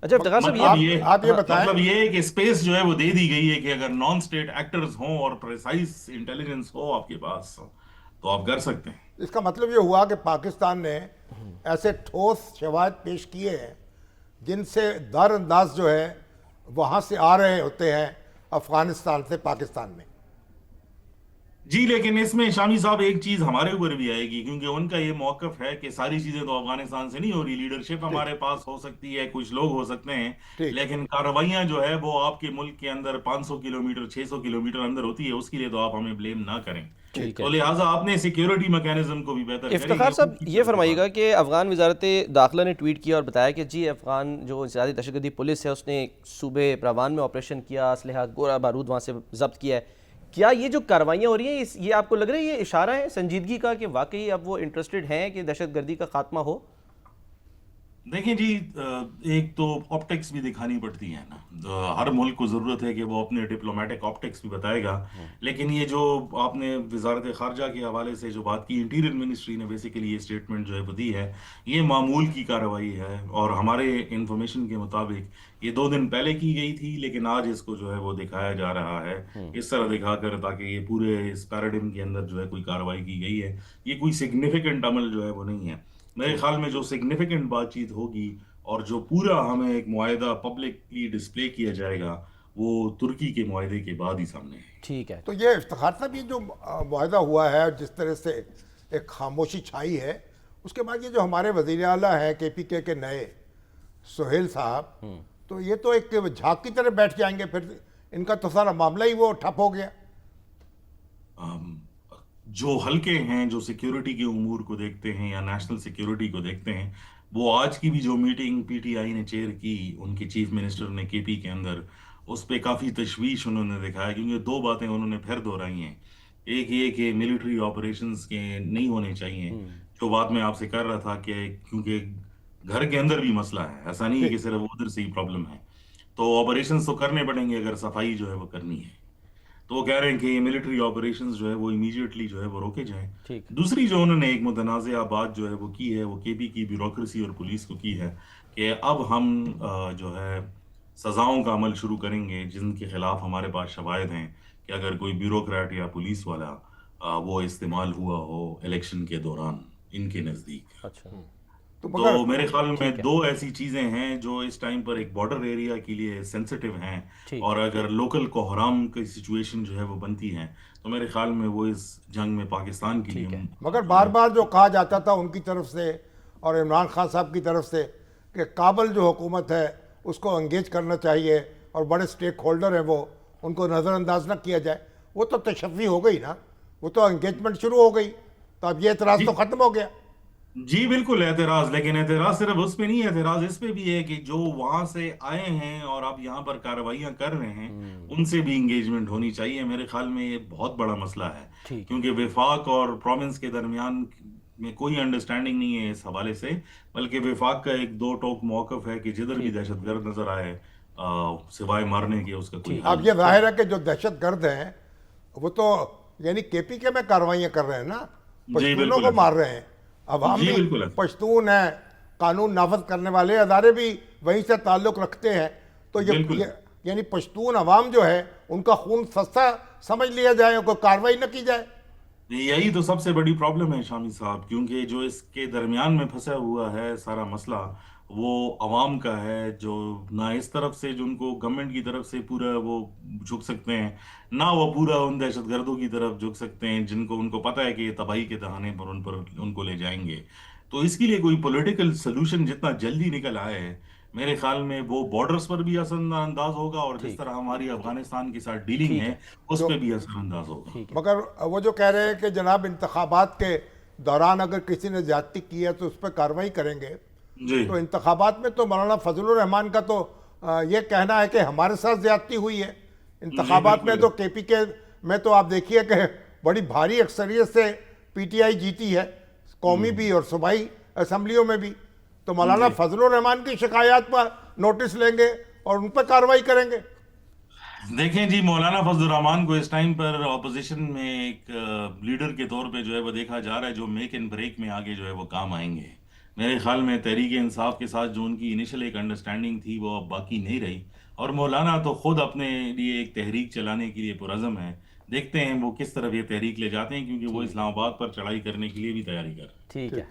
اچھا افتخار صاحب مطلب یہ یہ آپ یہ بتائیں. مطلب یہ ہے کہ اسپیس جو ہے وہ دے دی گئی ہے کہ اگر نان اسٹیٹ ایکٹرز ہوں اور پریسائز انٹیلیجنس ہو آپ کے پاس تو آپ کر سکتے ہیں. اس کا مطلب یہ ہوا کہ پاکستان نے ایسے ٹھوس شواہد پیش کیے ہیں جن سے دار انداز جو ہے وہاں سے آ رہے ہوتے ہیں افغانستان سے پاکستان میں. جی لیکن اس میں شامی صاحب ایک چیز ہمارے اوپر بھی آئے گی کیونکہ ان کا یہ موقف ہے کہ ساری چیزیں تو افغانستان سے نہیں ہو رہی. لیڈرشپ ٹھیک ہمارے پاس ہو سکتی ہے, کچھ لوگ ہو سکتے ہیں, ٹھیک لیکن کارروائیاں جو ہے وہ آپ کے ملک کے اندر 500 کلومیٹر 600 کلومیٹر اندر ہوتی ہے. اس کے لیے تو آپ ہمیں بلیم نہ کریں. ٹھیک ہے. تو لہٰذا آپ نے سیکیورٹی میکینزم کو بھی بہتر کریں افتخار گے صاحب ان کی یہ طرف فرمائیے بات. گا کہ افغان وزارت داخلہ نے ٹویٹ کیا اور بتایا کہ جی افغان جو انسدادی دہشت گردی پولیس ہے اس نے صوبے پروان میں آپریشن کیا, اسلحہ گولہ بارود وہاں سے ضبط کیا ہے. کیا یہ جو کاروائیاں ہو رہی ہیں یہ آپ کو لگ رہا ہے یہ اشارہ ہے سنجیدگی کا کہ واقعی اب وہ انٹرسٹڈ ہیں کہ دہشت گردی کا خاتمہ ہو؟ دیکھیں جی, ایک تو آپٹکس بھی دکھانی پڑتی ہے نا. ہر ملک کو ضرورت ہے کہ وہ اپنے ڈپلومیٹک آپٹکس بھی بتائے گا. لیکن یہ جو آپ نے وزارت خارجہ کے حوالے سے جو بات کی, انٹیریئر منسٹری نے بیسیکلی یہ اسٹیٹمنٹ جو ہے وہ دی ہے, یہ معمول کی کارروائی ہے اور ہمارے انفارمیشن کے مطابق یہ 2 دن پہلے کی گئی تھی, لیکن آج اس کو جو ہے وہ دکھایا جا رہا ہے اس طرح دکھا کر تاکہ یہ پورے اس پیراڈم کے اندر جو ہے کوئی کارروائی کی گئی ہے. یہ کوئی سگنیفیکنٹ عمل جو ہے وہ نہیں ہے. میرے خیال میں جو سگنیفیکنٹ بات چیت ہوگی اور جو پورا ہمیں ایک معاہدہ پبلکلی ڈسپلے کیا جائے گا وہ ترکی کے معاہدے کے بعد ہی سامنے ہے. ٹھیک ہے. تو یہ افتخار صاحب یہ جو معاہدہ ہوا ہے اور جس طرح سے ایک خاموشی چھائی ہے, اس کے بعد یہ جو ہمارے وزیر اعلیٰ ہیں کے پی کے نئے سہیل صاحب, تو یہ تو ایک جھاگ کی طرح بیٹھ جائیں گے, پھر ان کا تو سارا معاملہ ہی وہ ٹھپ ہو گیا. جو حلقے ہیں جو سیکیورٹی کے امور کو دیکھتے ہیں یا نیشنل سیکیورٹی کو دیکھتے ہیں, وہ آج کی بھی جو میٹنگ پی ٹی آئی نے چیئر کی ان کے چیف منسٹر نے کے پی کے اندر, اس پہ کافی تشویش انہوں نے دکھایا کیونکہ 2 باتیں انہوں نے پھر دہرائی ہیں. ایک یہ کہ ملٹری آپریشنز کے نہیں ہونے چاہیے, جو بات میں آپ سے کر رہا تھا کہ کیونکہ گھر کے اندر بھی مسئلہ ہے, ایسا نہیں ہے کہ ٹھیک صرف ادھر سے ہی پرابلم ہے, تو آپریشنز تو کرنے پڑیں گے اگر صفائی جو ہے وہ کرنی ہے. تو وہ کہہ رہے ہیں کہ یہ ملٹری آپریشنز جو ہے وہ امیڈیٹلی جو ہے وہ روکے جائیں. ٹھیک. دوسری جو انہوں نے ایک متنازعہ بات جو ہے وہ کی ہے وہ کے پی کی بیوروکریسی اور پولیس کو کی ہے کہ اب ہم جو ہے سزاؤں کا عمل شروع کریں گے جن کے خلاف ہمارے پاس شواہد ہیں کہ اگر کوئی بیوروکریٹ یا پولیس والا وہ استعمال ہوا ہو الیکشن کے دوران ان کے نزدیک. اچھا. تو تو مگر میرے خیال میں ٹھیک ہے. 2 ایسی چیزیں ہیں جو اس ٹائم پر ایک بارڈر ایریا کے لیے سینسٹیو ہیں, ٹھیک. اور اگر لوکل کوحرام کی سچویشن جو ہے وہ بنتی ہے تو میرے خیال میں وہ اس جنگ میں پاکستان کے ٹھیک لیے ہے. مگر بار بار جو کہا جاتا تھا ان کی طرف سے اور عمران خان صاحب کی طرف سے کہ کابل جو حکومت ہے اس کو انگیج کرنا چاہیے اور بڑے سٹیک ہولڈر ہیں وہ, ان کو نظر انداز نہ کیا جائے, وہ تو تشفی ہو گئی نا, وہ تو انگیجمنٹ شروع ہو گئی, تو اب یہ اعتراض جی تو ختم ہو گیا. جی بالکل اعتراض, لیکن اعتراض صرف اس پہ نہیں ہے, اعتراض اس پہ بھی ہے کہ جو وہاں سے آئے ہیں اور آپ یہاں پر کارروائیاں کر رہے ہیں ان سے بھی انگیجمنٹ ہونی چاہیے. میرے خیال میں یہ بہت بڑا مسئلہ ہے ٹھیک. کیونکہ وفاق اور پروونس کے درمیان میں کوئی انڈرسٹینڈنگ نہیں ہے اس حوالے سے, بلکہ وفاق کا ایک 2 ٹوک موقف ہے کہ جدھر بھی ٹھیک. دہشت گرد نظر آئے سوائے مارنے کے اس کا کوئی ٹھیک. حل اب یہ نہیں. ظاہر ہے کہ جو دہشت گرد ہیں وہ تو یعنی کے پی کے میں کارروائیاں کر رہے ہیں نا, جی پشتونوں بالکل کو ہے. مار رہے ہیں. عوام جی بھی بالکل ہے. پشتون ہیں, قانون نافذ کرنے والے ادارے بھی وہیں سے تعلق رکھتے ہیں, تو بالکل یعنی پشتون عوام جو ہے ان کا خون سستا سمجھ لیا جائے, کوئی کارروائی نہ کی جائے. یہی تو سب سے بڑی پرابلم ہے شامی صاحب, کیونکہ جو اس کے درمیان میں پھنسا ہوا ہے سارا مسئلہ وہ عوام کا ہے, جو نہ اس طرف سے جن کو گورنمنٹ کی طرف سے پورا وہ جھک سکتے ہیں, نہ وہ پورا ان دہشت گردوں کی طرف جھک سکتے ہیں جن کو ان کو پتہ ہے کہ یہ تباہی کے دہانے پر ان کو لے جائیں گے. تو اس کے لیے کوئی پولیٹیکل سلوشن جتنا جلدی نکل آئے ہے میرے خیال میں وہ بارڈرز پر بھی اثر انداز ہوگا اور جس ٹھیک. طرح ہماری افغانستان کے ساتھ ڈیلنگ ٹھیک ہے ہے. اس جو پہ بھی اثر انداز ہوگا. ٹھیک ہے. مگر وہ جو کہہ رہے ہیں کہ جناب انتخابات کے دوران اگر کسی نے زیادتی کی ہے تو اس پہ کارروائی کریں گے, جی تو انتخابات میں تو مولانا فضل الرحمان کا تو یہ کہنا ہے کہ ہمارے ساتھ زیادتی ہوئی ہے. جی انتخابات میں بالکل. تو کے پی کے میں تو آپ دیکھیے کہ بڑی بھاری اکثریت سے پی ٹی آئی جیتی ہے, قومی بھی اور صوبائی اسمبلیوں میں بھی. تو مولانا جی فضل الرحمان کی شکایات پر نوٹس لیں گے اور ان پہ کارروائی کریں گے. دیکھیں جی, مولانا فضل الرحمان کو اس ٹائم پر اپوزیشن میں ایک لیڈر کے طور پہ جو ہے وہ دیکھا جا رہا ہے جو میک اینڈ بریک میں آگے جو ہے وہ کام آئیں گے. میرے خیال میں تحریک انصاف کے ساتھ جو ان کی انیشل ایک انڈرسٹینڈنگ تھی وہ اب باقی نہیں رہی، اور مولانا تو خود اپنے لیے ایک تحریک چلانے کے لیے پرعزم ہیں. دیکھتے ہیں وہ کس طرف یہ تحریک لے جاتے ہیں، کیونکہ وہ اسلام آباد پر چڑھائی کرنے کے لیے بھی تیاری کر رہے ہیں. ٹھیک ہے.